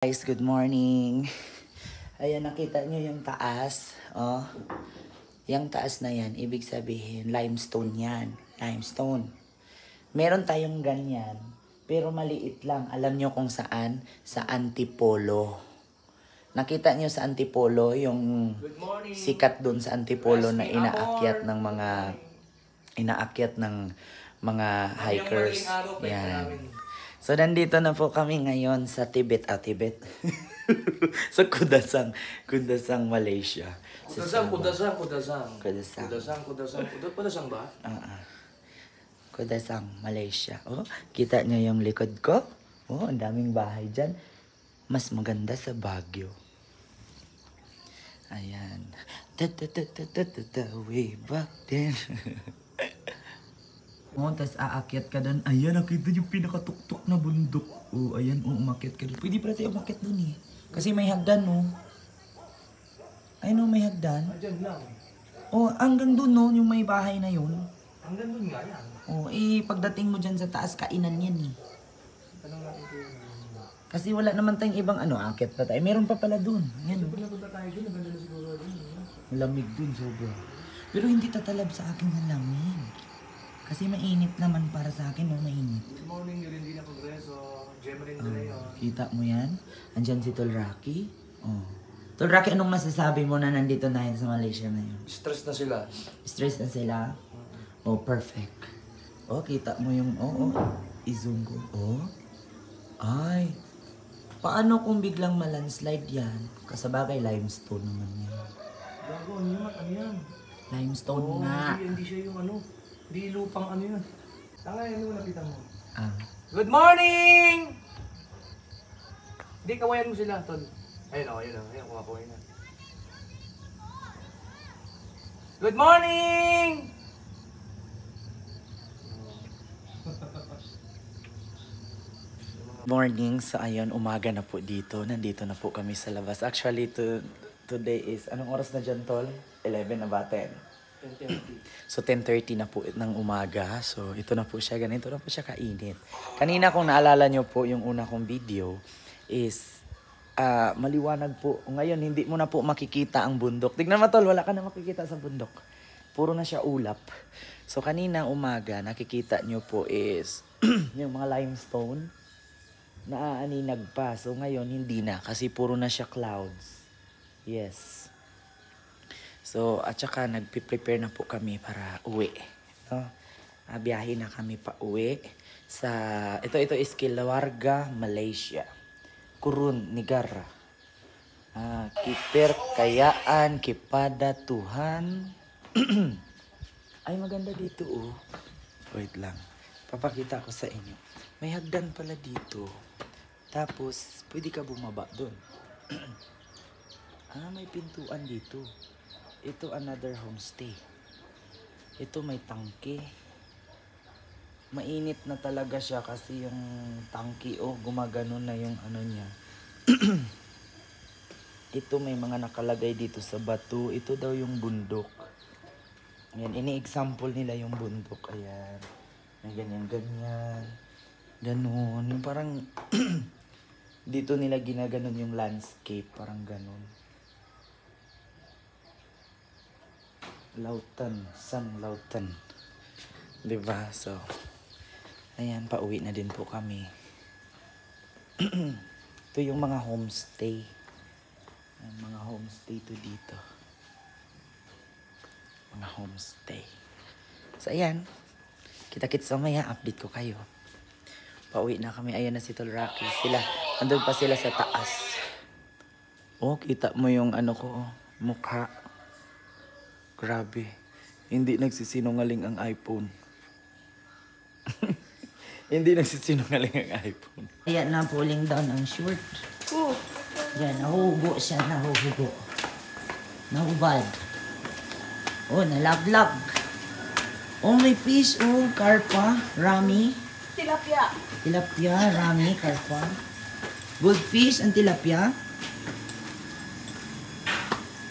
Guys, good morning. Ayan, nakita nyo yung taas. Oh, yung taas na yan, ibig sabihin, limestone yan. Limestone. Meron tayong ganyan, pero maliit lang. Alam nyo kung saan? Sa Antipolo. Nakita nyo sa Antipolo, yung sikat dun sa Antipolo na inaakyat ng mga hikers. Yan. So, nandito na po kami ngayon sa Tibet. Tibet. Sa Kudasang, Malaysia. Kudasang ba? Kudasang, Malaysia. Oh, kita nyo yung likod ko? Oh, ang daming bahay dyan. Mas maganda sa Baguio. Ayan. Way back then. Oh, tas aakyat ka doon. Ayan, nakita yung pinakatuktok na bundok. Oh, ayan, oh, umakyat ka doon. Pwede pala tayo umakyat doon eh. Kasi may hagdan, no? Ayun, no, may hagdan. Diyan lang. Oh, hanggang doon, no, yung may bahay na yun. Hanggang doon nga yan. Oh, pagdating mo dyan sa taas, kainan yan eh. Tanong natin ko yun. Kasi wala naman tayong ibang aakyat pa tayo. Meron pa pala doon. Ayan, Pag napunta tayo doon, naganda na siguro doon. lamig doon, sobra. Pero hindi tatalab sa akin ng lamig. Kasi mainit naman para sa akin, no? Mainit. Good morning, Yorindina Progreso. Jemerin Leon. Kita mo yan? Andyan si Tol Rocky. Oh. Tol Rocky, anong masasabi mo na nandito na yun sa Malaysia ngayon? Stress na sila. Stress na sila? Oh, perfect. Oh, kita mo yung, i-zoom ko. Oh. Ay. Paano kung biglang malandslide yan? Kasabagay, limestone naman yan. Gago, ano yan? Limestone Oo, nga. Hindi siya yung ano. Hindi lupang ano yun. Tanga yan yung napitan mo. Good morning! Hindi, kawayan mo sila, Tol. Ayun o, ayun, kumakuha na. Good morning! Morning. So, ayun, umaga na po dito. Nandito na po kami sa labas. Actually, today is, anong oras na dyan, Tol? 11 na ba? 10? 10:30. So, 10:30 na po ng umaga. So, ito na po siya. Ganito na po siya kainit. Kanina, kung naalala nyo po, yung una kong video is maliwanag po. Ngayon, hindi mo na po makikita ang bundok. Tignan mo, Tol, wala ka na makikita sa bundok. Puro na siya ulap. So, kanina umaga, nakikita nyo po is yung mga limestone na aaninag pa. So, ngayon, hindi na. Kasi puro na siya clouds. Yes. So, at saka nagpiprepare na po kami para uwi. No? Biyahe na kami pa uwi sa, ito is Kilawarga, Malaysia. Kurun, Negara. Kiper, Kayaan, Kipada, Tuhan. Ay, maganda dito, oh. Wait lang. Papakita ko sa inyo. May hagdan pala dito. Tapos, pwede ka bumaba doon. May pintuan dito. Ito another homestay. Ito may tangke. Mainit na talaga siya kasi yung tangke, gumagano na yung ano niya. Ito may mga nakalagay dito sa bato. Ito daw yung bundok. Ayan, ini-example nila yung bundok. Ayan. May ganyan-ganyan. Ganon. Yung parang dito nila ginaganon yung landscape. Parang ganon. Lautan, San Lautan. Diba? So, ayan, pauwi na din po kami. Ito yung mga homestay. Ayan, mga homestay to dito. Mga homestay. So, ayan. Kita-kits mamaya, update ko kayo. Pauwi na kami. Ayan na si Tol Rocky. Andun pa sila sa taas. Oh, kita mo yung ano ko, mukha. Grabe. Hindi nagsisinungaling ang iPhone. Hindi nagsisinungaling ang iPhone. Ayan na, pulling down ang short. Yan, nahuhugo siya, nahuhugo. Nahubad. Oh, nalaglag. Oh, may fish. Oh, karpa, rami. Tilapia. Tilapia, rami, karpa. Goldfish and tilapia.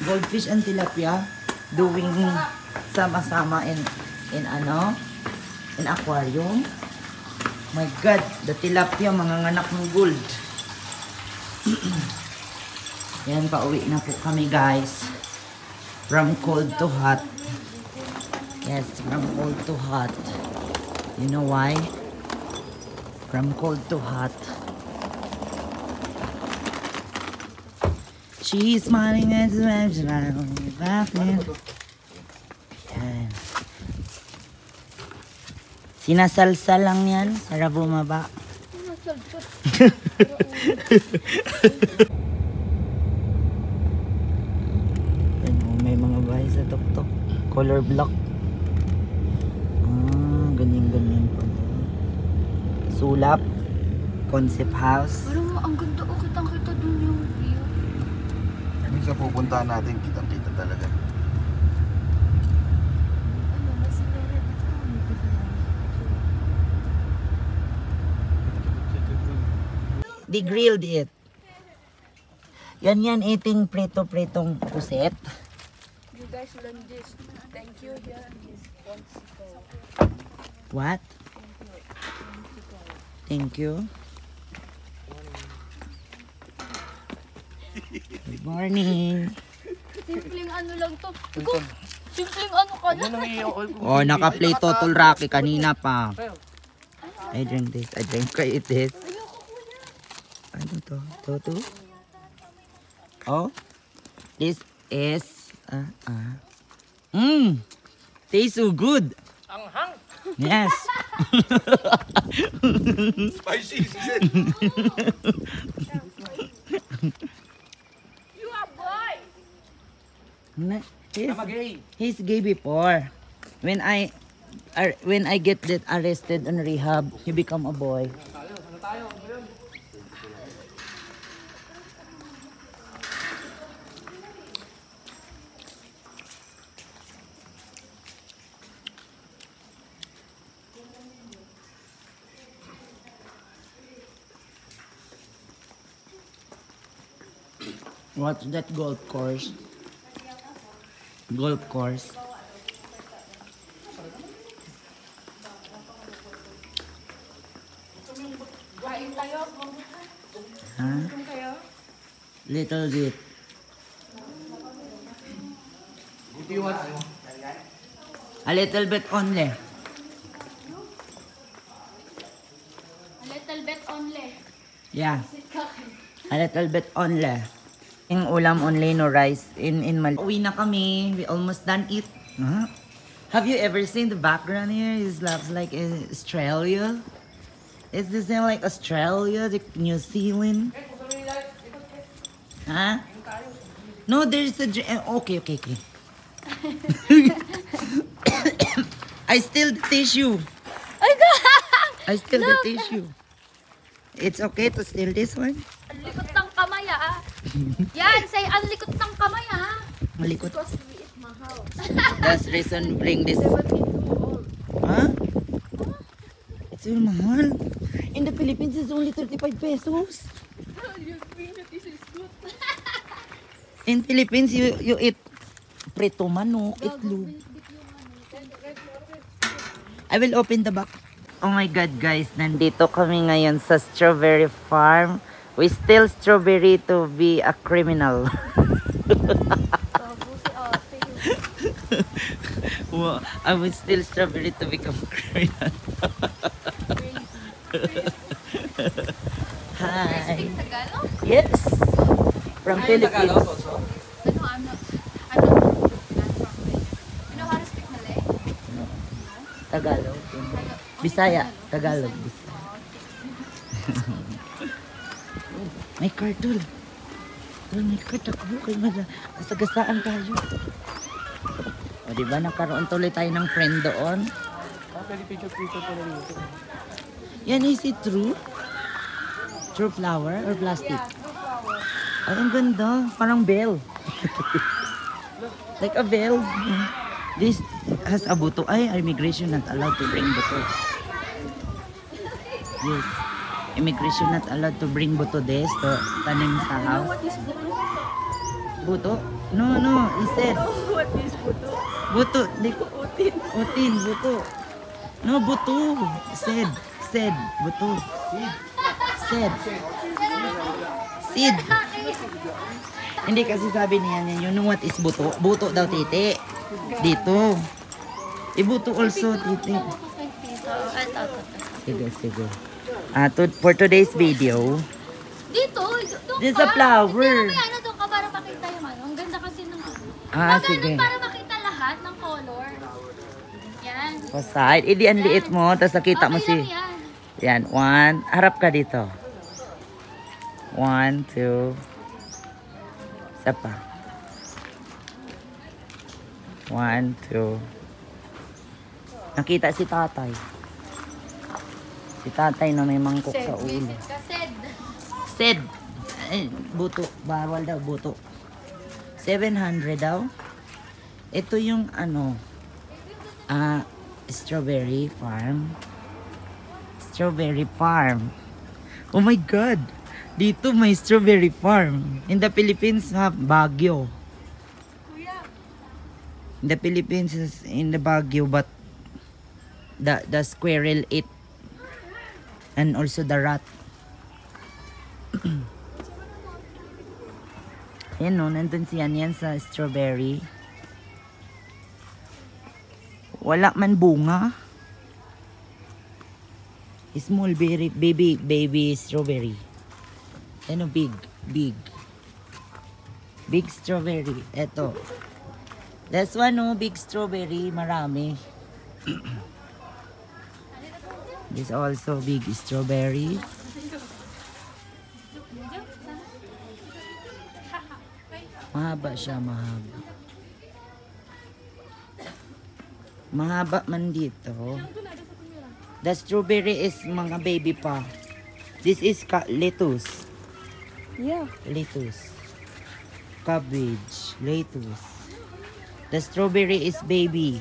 Goldfish and tilapia. Doing sama-sama in aquarium. My God, the tilapia, mga anak ng gold. Yan, pauwi na po kami guys. From cold to hot. Yes, from cold to hot. You know why? From cold to hot. She's smiling at the laughing. Yan. Sinasalsa lang yan para bumaba. Yan, may mga bahay sa tuktok. Color block. Ganyan-ganyan pa. Sulap. Concept house. Parang ang ganda o kitang-kita dun yung view. Sa pupuntahan natin, kitang-kita talaga. They grilled it. Yan eating preto-pretong puset. You guys learn this. Thank you, yeah. What? Thank you. Good morning. Simpleng ano lang to. Ikaw, simpleng ano ka na. Oh, naka-play Total Rocky kanina pa. I drink this. I drink ko eat this. Ano to? Toto? Oh, this is tastes so good. Anghang. Yes. Spicy, she said. You are boy! He's gay before. When I get that arrested on rehab, he become a boy. What's that golf course? Golf course. Huh? Little bit. A little bit only. A little bit only. Yeah. A little bit only. Yung ulam only, no rice. In Uwi na kami. We almost done it. Huh? Have you ever seen the background here? It looks like Australia. Is this like Australia, the New Zealand? Huh? No, there's a... Okay. I steal the tissue. I steal the tissue. It's okay to steal this one? Ang likot ng kamay Yan, say ang likot ng kamay Malikot. Because we eat mahal. That's reason bring this. 72 Huh? It's very mahal. In the Philippines, it's only 35 pesos. You think that this is good? In Philippines, you eat preto manok, itlog. I will open the box. Oh my God, guys. Nandito kami ngayon sa strawberry farm. We still strawberry to be a criminal. Well, I will still strawberry to become criminal. Hi. Speak Tagalog? Yes. From Philippines. No, I'm not from You know how to speak Malay? Tagalog. Bisaya. Tagalog. Bisaya. May card, Tol. Tol, may card ako. Masagasaan tayo. O, diba? Nakaroon tuloy tayo ng friend doon. Pwede picture pa na dito. Yan, is it true? True flower or plastic? Ay, ang ganda. Parang bell. Like a bell. This has a buto. Ay, immigration not allowed to bring buto. Yes. Immigration not allowed to bring buto des to tanim sa house. What is buto? Buto? No. He said. What is buto? Buto. Utin. Utin, buto. No, buto. Said. Buto. Said. seed. Hindi kasi sabi niya, you know what is buto? Buto daw, titi. Dito. Ibuto also, titi. Sige, sige. For today's video, Dito, doon This ka. a flower. Hindi naman doon ka para makita yung ano. Ang ganda kasi ng ano. sige. Para makita lahat ng color. Yan. Paside. Hindi, ang liit mo. Tapos nakita mo Okay si... lang yan. Yan, 1. Harap ka dito. 1, 2. Isa pa. 1, 2. Nakita si tatay. Si tatay na may mangkok sa ulo. Visit ka, Sed. Said, buto. Bawal daw, buto. 700 daw. Ito yung ano, strawberry farm. Strawberry farm. Oh my God! Dito may strawberry farm. In the Philippines, Baguio. In the Philippines is in the Baguio, but the squirrel ate. And also the rat. Ayan no, nandun siya yan sa strawberry. Wala man bunga. Small berry, baby strawberry. Ano big strawberry. Eto. That's one no, big strawberry, marami. This also big strawberry. Mahaba siya, mahaba. Mahaba man dito. The strawberry is mga baby pa. This is lettuce. Yeah. Lettuce. Cabbage. Lettuce. The strawberry is baby.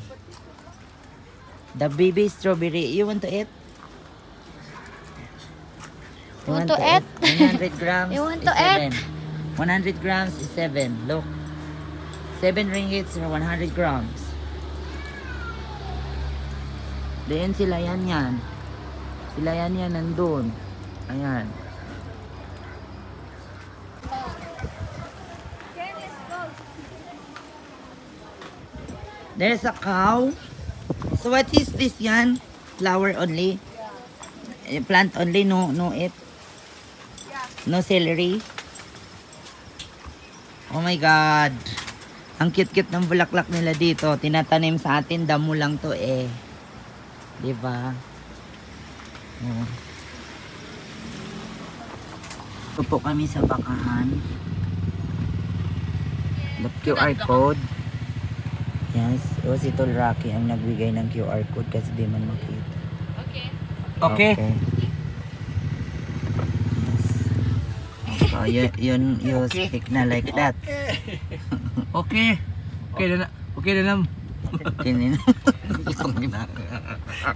The baby strawberry. You want to eat? You want to eat? 100 grams You want is to eat? 7. 100 grams is 7. Look. 7 ringgits for 100 grams. Then sila yan. Sila yan nandun. Ayan. There's a cow. So what is this yan? Flower only? Plant only, no it? No celery? Oh my God. Ang cute-cute ng bulaklak nila dito. Tinatanim sa atin, damo lang to eh. Diba? Oh. Ito po kami sa bakahan. The QR code. Yes. O si Tol Rocky ang nagbigay ng QR code kasi di man makita. Okay. So, yun you stick na like that. Okay. Okay na na. Okay na lang. Tinin.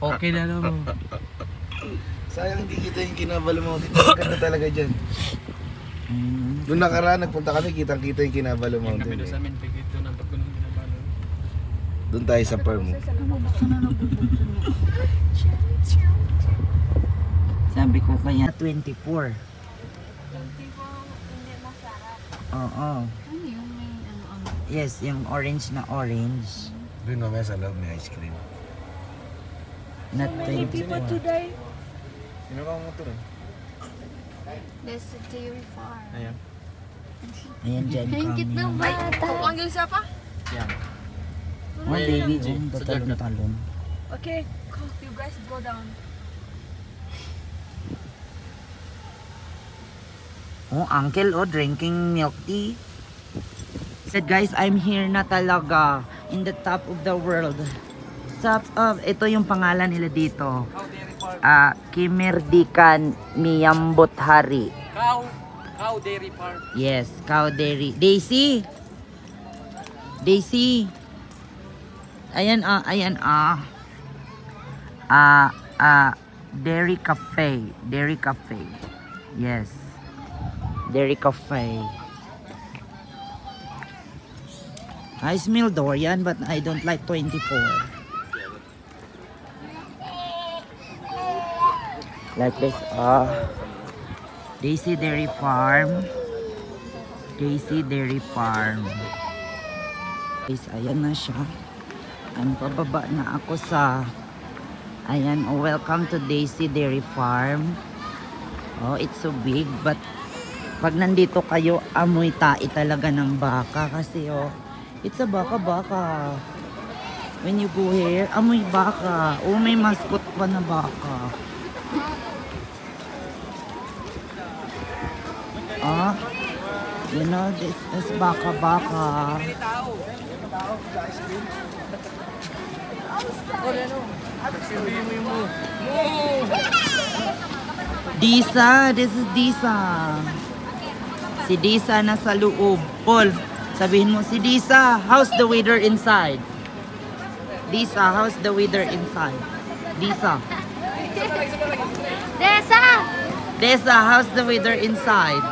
Okay na lang. Sayang hindi kita yung Kinabalo Mountain. Ang ganda talaga dyan. Doon nakaraan, nagpunta kami, kitang-kita yung Kinabalo Mountain. Doon tayo sa Permo. Sabi ko kaya 24. Oo. Ano yung may ano? Yes, yung orange na orange. Doon mamaya sa loob may ice cream. Not 24. today? Sino ka ang motor eh? There's a dairy farm. Ayan. Ayan dyan Ang cute ng bata. Oh, baby dyan, tatalon-talon. Okay, you guys go down. Oh, uncle, drinking milk tea. Said guys, I'm here na talaga. In the top of the world. Top of, ito yung pangalan nila dito. Kimerdikan Miyambot Hari. Cow dairy farm. Yes, cow dairy. Daisy! Daisy! Ayan Dairy Cafe. Dairy Cafe. Yes. Dairy Cafe. I smell durian but I don't like 24. Like this. Daisy Dairy Farm. Daisy Dairy Farm. Guys, ayan na siya. Ang pababa na ako sa... Ayan, oh, welcome to Daisy Dairy Farm. Oh, it's so big, but pag nandito kayo, amoy tai talaga ng baka kasi oh, it's a baka-baka. When you go here, amoy baka. Oh, may mascot pa na baka. Ah, you know, this is baka-baka. Disa, this is Disa. Si Disa nasa loob. Paul, sabihin mo si Disa, how's the weather inside? Disa, how's the weather inside? Disa. Desa! Disa, how's the weather inside?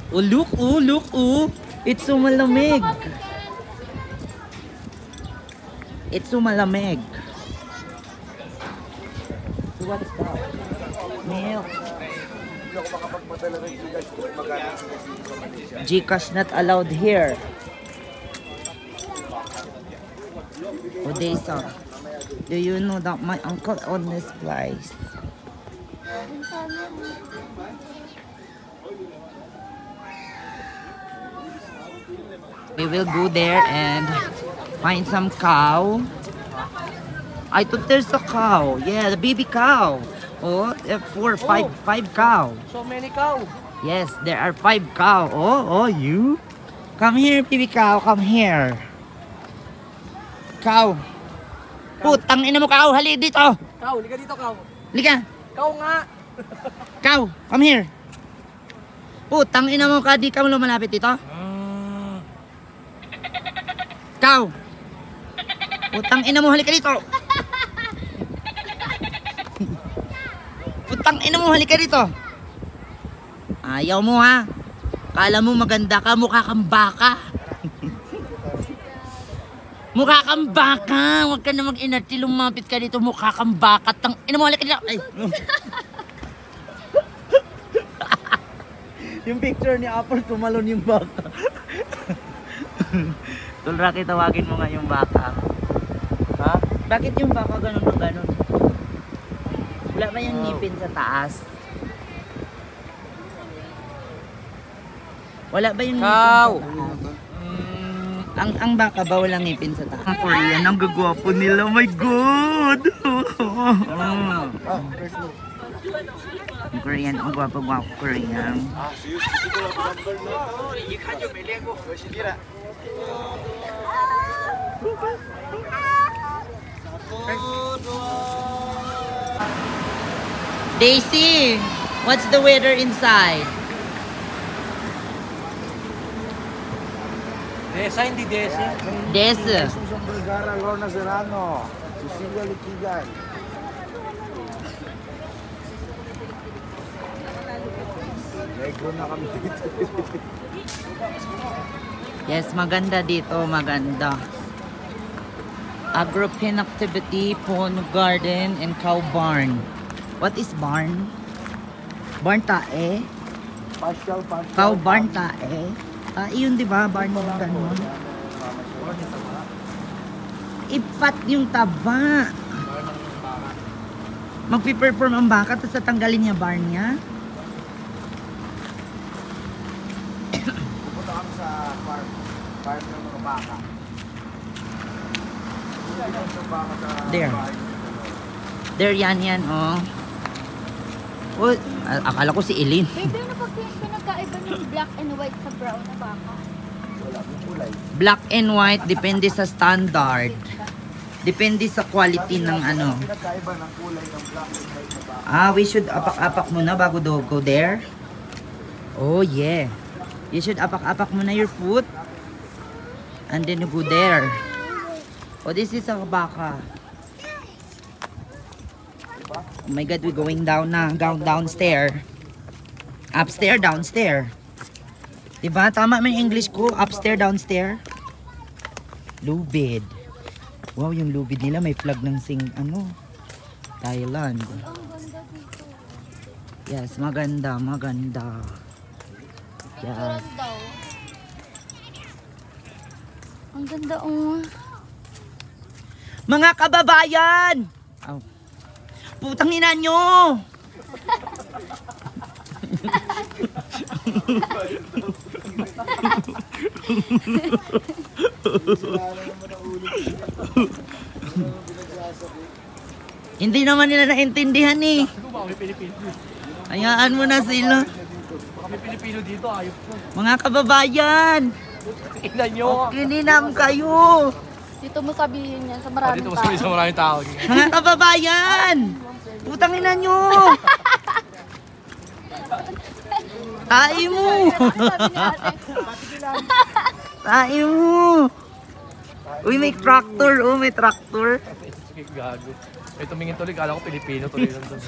Oh, look, oh, look, oh. It's so malamig. It's so malamig. So what's that? Milk. Gcash not allowed here. Odessa. Do you know that my uncle owned this place? We will go there and find some cow. I thought there's a cow. Yeah, the baby cow. Oh, there are five cow. So many cow. Yes, there are 5 cow. Oh, you. Come here, baby cow. Come here. Cow. Putang ina mo, cow. Hali dito. Cow, liga dito, cow. Lika. Cow nga. Cow, come here. Putang ina mo ka. Di ka mo lumalapit dito. Cow. Putang ina mo, halika dito. Putang ina mo, halika dito. Ayaw mo ha. Kala mo maganda ka, mukha kang baka. Mukha kang baka. Huwag ka na mag-inati, lumapit ka dito, mukha kang baka. Tang ina mo, halika dito. Ay. Yung picture ni Apple, tumalon yung baka. Tulraki, tawagin mo nga yung baka. Ha? Bakit yung baka ganun na ganun? Wala ba yung ngipin sa taas? Wala ba yung ngipin Cow. sa taas? Ang baka ba walang ngipin sa taas? Ang Korean, ang gagwapo nila. Oh my God! Ang Korean, ang gwapo-gwapo Korean. Daisy, what's the weather inside? Desa, hindi Desa. Desa. Susan Vergara, Lorna Serrano, Cecilia Liquigan. Negro na kami dito. Yes, maganda dito, maganda. Agropin activity, Pond Garden, and Cow Barn. What is barn? Barn tae? Partial. Cow barn tae? Yun di ba? Barn mo ganun. Ipat yung taba. Magpiperform ang baka tapos tatanggalin niya barn niya. Pupunta kami sa farm. Farm ng mga baka. There. There yan, oh. Oh, akala ko si Eileen. Babe, ano pag pinagkaiba ng black and white sa brown na baka? Wala yung kulay. Black and white, depende sa standard. Depende sa quality ng ano. Pinagkaiba ng kulay ng black and white na baka. We should apak-apak muna bago go there. Oh, yeah. You should apak-apak muna your foot. And then you go there. Oh, this is a baka. Oh my God, we're going down na. Downstairs. Upstairs, downstairs. Diba? Tama man yung English ko. Upstairs, downstairs. Lubid. Wow, yung lubid nila may flag ng Thailand. Yes, maganda, maganda. Yes. Ang ganda, oh. Mga kababayan! Aw. Putang ina nyo! Hindi naman nila naintindihan eh. Hayaan mo na sila. Baka may Pilipino dito, ayop ko. Mga kababayan! Tingnan nyo. Kininam kayo! Dito mo sabihin yan sa maraming Dito tao. mas sa maraming tao. Mga kababayan! Putang ina nyo! Tayo mo! Tayo mo! Uy, may tractor! Oh, may tractor! Sige, gago. May tumingin tuloy, kala ko Pilipino tuloy lang doon.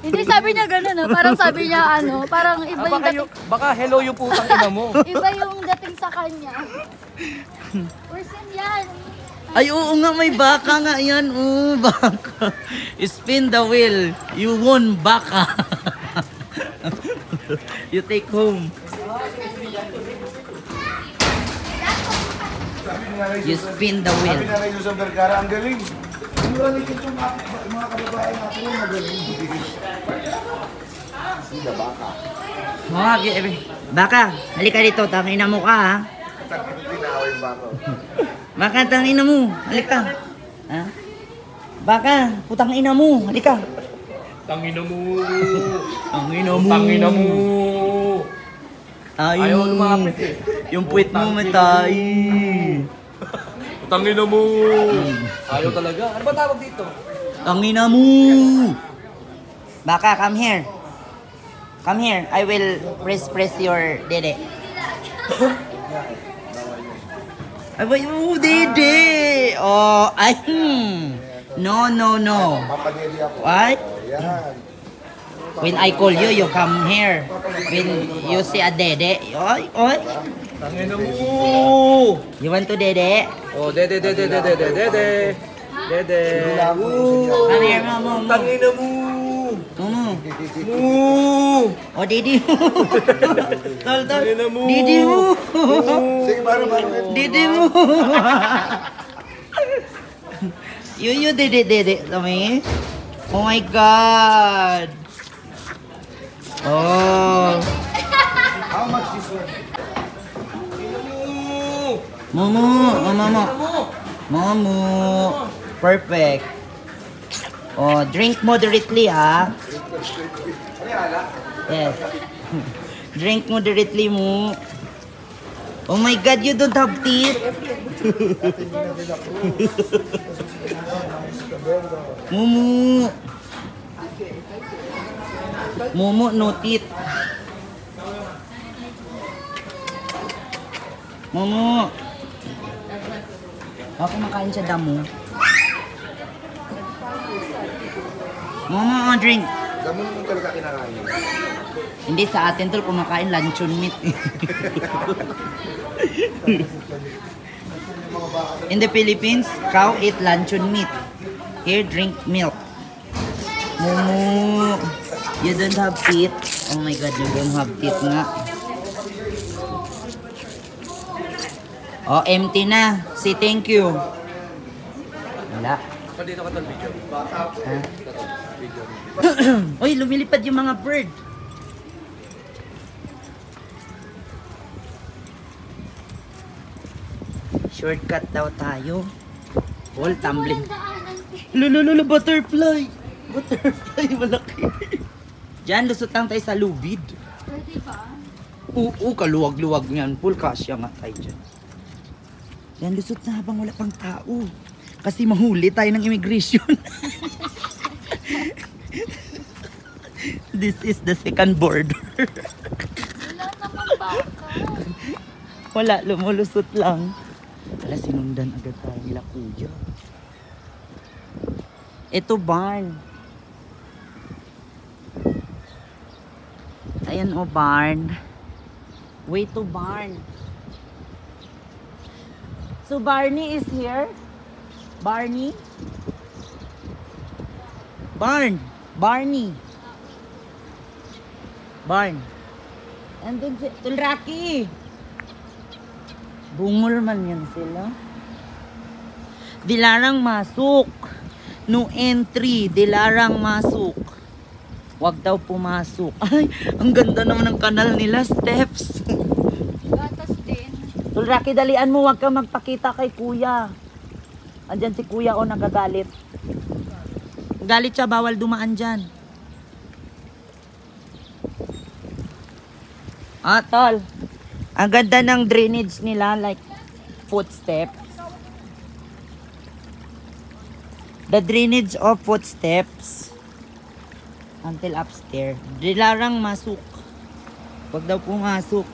Hindi, sabi niya gano'n, no? Parang sabi niya, parang iba yung dating, Baka hello yung putang ina mo. iba yung dating sa kanya. Person yan. Ay, oo nga, may baka nga yan. Oo, baka. Spin the wheel. You won baka. You take home. You spin the wheel. Sabi na rin yung sa Vergara, ang galing. Ang galing ito mga kababayan natin yung magaling. Sila baka. Baka, halika dito. Tangina mo ka, ha? Tinawa yung baka. Baka, tangina mo. Halika. Ha? Baka, putang ina mo. Halika. Tangina mo. Tangina mo. Tangina mo. Ayaw lumapit eh. Yung puwit mo matay. Tangina mo. Ayaw talaga. Ano ba tawag dito? Tangina mo. Baka, come here. Come here. I will press your dede. Ay, oh, dede. Oh, ay, No, no, no. Papadeli ako. What? Ayan. When I call you, you come here. When you see a dede, oy, oy. Tangina mo. You want to dede? Oh, dede. Come here, mama. Tangina mo. Mama. Mo. Oh, dede mo. Tol, tol. Tangina mo. Dede mo. Sige, baro. Dede mo. You dede. Kami. Oh my God. Oh. How much this one? Momo. Perfect. Oh, drink moderately, ha? Yes. Drink moderately mo. Oh my God, you don't have teeth. Momo, no teeth. Momo. Ako makain sa damo. Momo, drink. Gamon mo talaga kinakain. Hindi sa atin tol, kumakain luncheon meat. In the Philippines, cow eat luncheon meat. Here, drink milk. Momo, you don't have teeth. Oh my God, you don't have teeth nga. Oh, empty na. Say thank you. Wala. Dito ka tol video. Ha? Uy, lumilipad yung mga bird. Shortcut daw tayo. All tumbling. Lulululu, butterfly. Butterfly, malaki. Diyan, lusot lang tayo sa lubid. Pwede ba? Oo, kaluwag-luwag niyan. Full kasya nga tayo dyan. Yan, lusot na habang wala pang tao. Kasi mahuli tayo ng immigration. This is the second border. Wala naman baka. Wala, lumulusot lang. Wala, sinundan agad tayo nila kuya. Ito barn. Ayan o barn. Way to barn. So Barney is here. Barney. Barney. Barn. And then si Tulraki. Bungol man yan sila. Dilarang masuk. No entry. Dilarang masuk. Huwag daw pumasok. Ay, ang ganda naman ng kanal nila. Steps. Gatas din. Tulraki, dalian mo. Huwag kang magpakita kay kuya. Andyan si kuya o nagagalit. Galit siya, bawal dumaan dyan. Ah, tol. Ang ganda ng drainage nila, like footsteps. The drainage of footsteps until upstairs. Dilarang masuk. Huwag daw pumasok.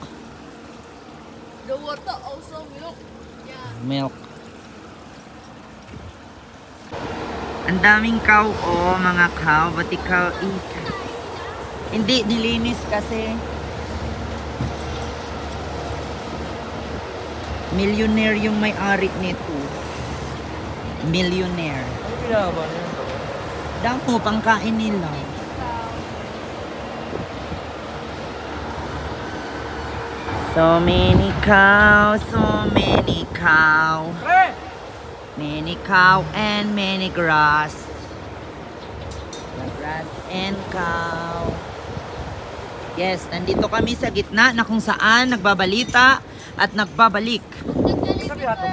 The water also milk. Yeah. Milk. Ang daming cow, oh, mga cow. But ikaw eat. Hindi, nilinis kasi. Millionaire yung may-ari nito. Millionaire. Ano pinaba niya? Damo, pangkain nila. So many cows, so many cow. Pre! Many cow and many grass. Grass and cow. Yes, nandito kami sa gitna na kung saan nagbabalita at nagbabalik. Masabi ako.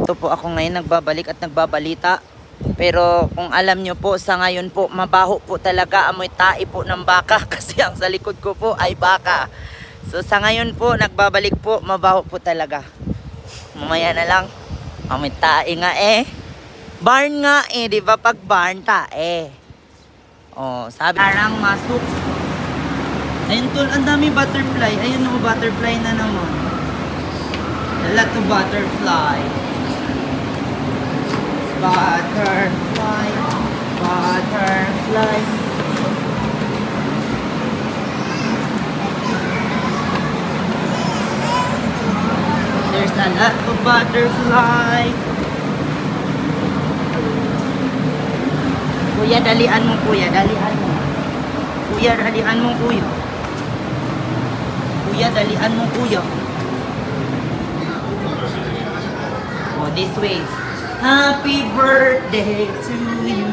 Ito po ako ngayon nagbabalik at nagbabalita. Pero kung alam nyo po, sa ngayon po, mabaho po talaga, amoy tae po ng baka kasi ang sa likod ko po ay baka. So sa ngayon po, nagbabalik po, mabaho po talaga. Mamaya na lang, amoy tae nga eh. Barn nga eh, di ba pag barn tae? Oh, sabi parang masuk. Ayun tol, ang dami butterfly. Ayun o, butterfly na naman. A lot of butterfly. Butterfly, butterfly. There's a lot of butterfly. Kuya, dalian mo kuya, dalian mo. Kuya, dalian mo kuya. Kuya, dalian mo kuya. Oh, this way. Happy birthday to you.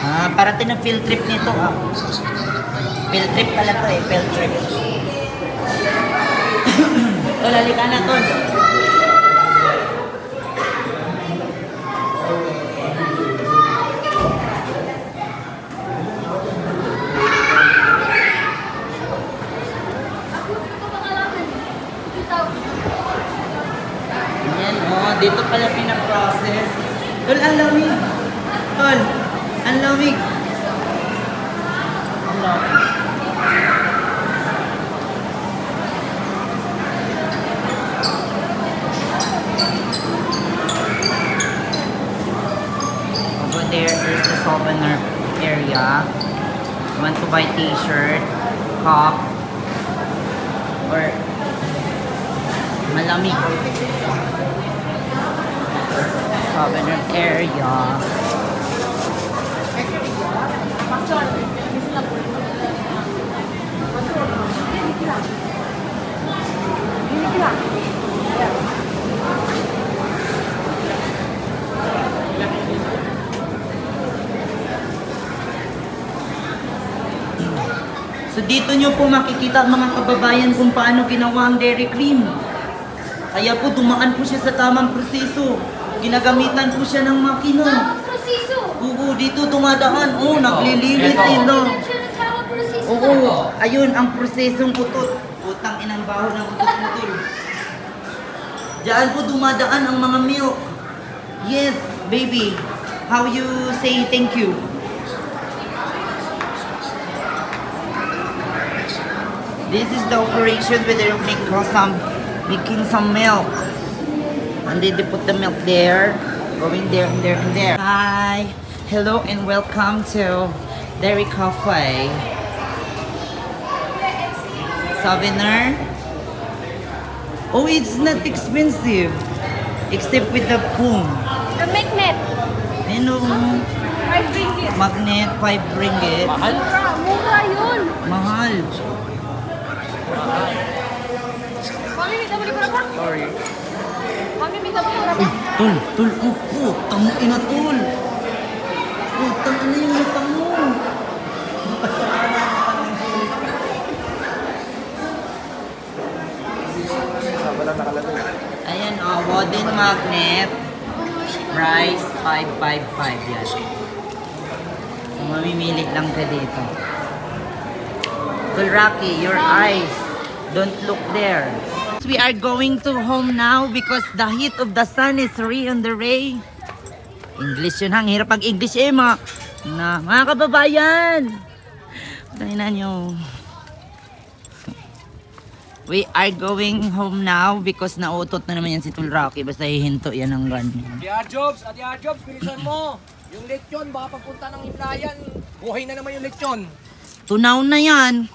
Ah, parating na field trip nito ah. Field trip pala to eh, field trip. O, lalika na to. Ayan, oh, dito pala pinaprocess. Tol, ang lamig. Tol, ang lamig. Ang lamig. Over there is the souvenir area. You want to buy t-shirt, cup, or malamig. Souvenir area. So dito nyo po makikita mga kababayan kung paano ginawa ang dairy cream. Kaya po dumaan po siya sa tamang proseso. Ginagamitan po siya ng makina. Tamang proseso. Oo, dito dumadaan. Oo, naglilinis sila. Tamang proseso. Oo, ayun ang prosesong utot. Utang inang baho ng utot-utol. Diyan po dumadaan ang mga milk. Yes, baby. How you say thank you? This is the operation where they make some making some milk. And then they put the milk there, going there and there and there. Hi, hello and welcome to Dairy Cafe. Souvenir. Oh, it's not expensive, except with the foam. The magnet. You know, 5 ringgit. magnet, 5 ringgit. Mura yun. Mahal. Mami, minta mo libre pa? Sorry. Mami, minta mo libre pa? Tol, oh, tamo ina tol. Oh, tamo na yung mata mo. Ayan, oh, wooden magnet. Price, 555 yan. So, mamimili lang ka dito. Tol Rocky, your eyes. Don't look there. We are going to home now because the heat of the sun is really on the ray. English yun, hang hirap pag English mga kababayan. Tayo na nyo. We are going home now because nautot na naman yan si Tol Rocky. Basta hihinto yan ng ganyan. Ate Arjobs, bilisan mo. Yung lechon, baka pagpunta ng Himlayan, buhay na naman yung lechon. Tunaw na yan.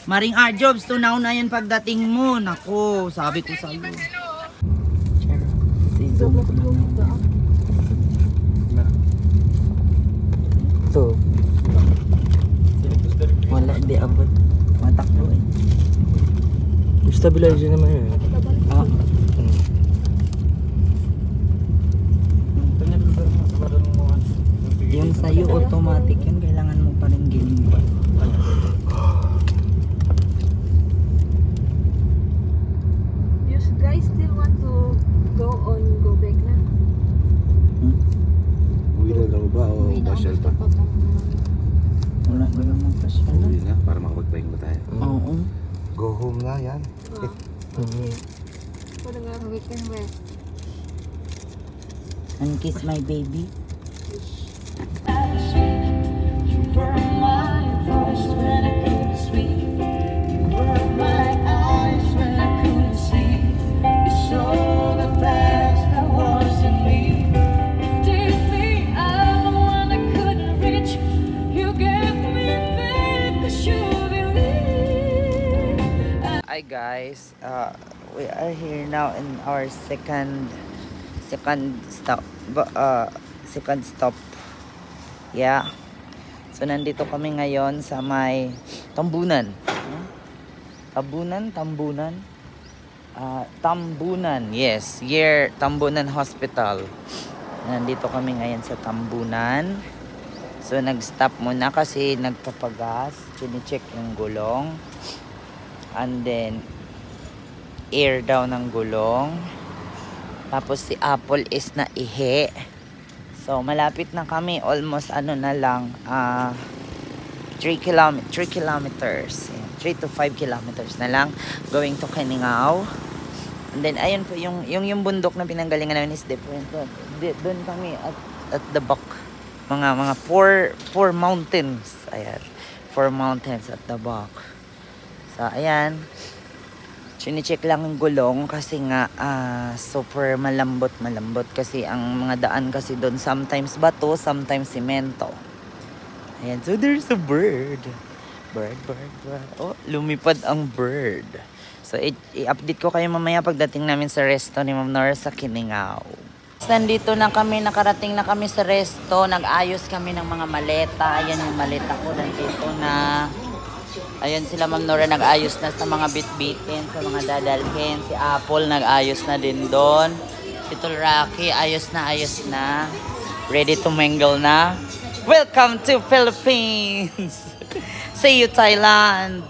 Maring Arjobs, tunaw na yan pagdating mo. Nako, sabi ko sa'yo. Ito. Wala, di abot. Matakbo eh. Stabilizer naman yun. Ah. Yung sa'yo, automatic yun. Kailangan mo pa rin giniba. You guys still want to go back na? Uwi na daw ba o pasyal pa? Wala ba naman pasyal na? Uwi na para makapagpahinga tayo. Oo. Go home na yan. Pwede nga weekend rest. And kiss my baby. Hi guys, we are here now in our second stop. Yeah. So nandito kami ngayon sa may Tambunan. Tambunan. Yes, Tambunan Hospital. Nandito kami ngayon sa Tambunan. So nag-stop muna kasi nagpapagas, chine-check yung gulong. And then air daw ng gulong. Tapos si Apple is naihi. So malapit na kami, almost ano na lang 3 kilometers. 3 to 5 kilometers na lang going to Caningao. And then ayun po yung bundok na pinanggalingan namin is different. Doon kami at the back. Mga four mountains. Ayan. 4 mountains at the back. So, ayan. Chine-check lang yung gulong kasi nga super malambot kasi ang mga daan kasi doon sometimes bato, sometimes semento. Ayan. So, there's a bird. Bird. Oh, lumipad ang bird. So, i-update ko kayo mamaya pagdating namin sa resto ni Ma'am Nora sa Caningao. Nandito na kami, nakarating na kami sa resto. Nag-ayos kami ng mga maleta. Ayan yung maleta ko nandito na. Ayan sila Ma'am Nora nag-ayos na sa mga bit-bitin, sa mga dadalhin. Si Apple nag-ayos na din doon. Si Tol Rocky ayos na. Ready to mingle na. Welcome to Philippines! See you Thailand!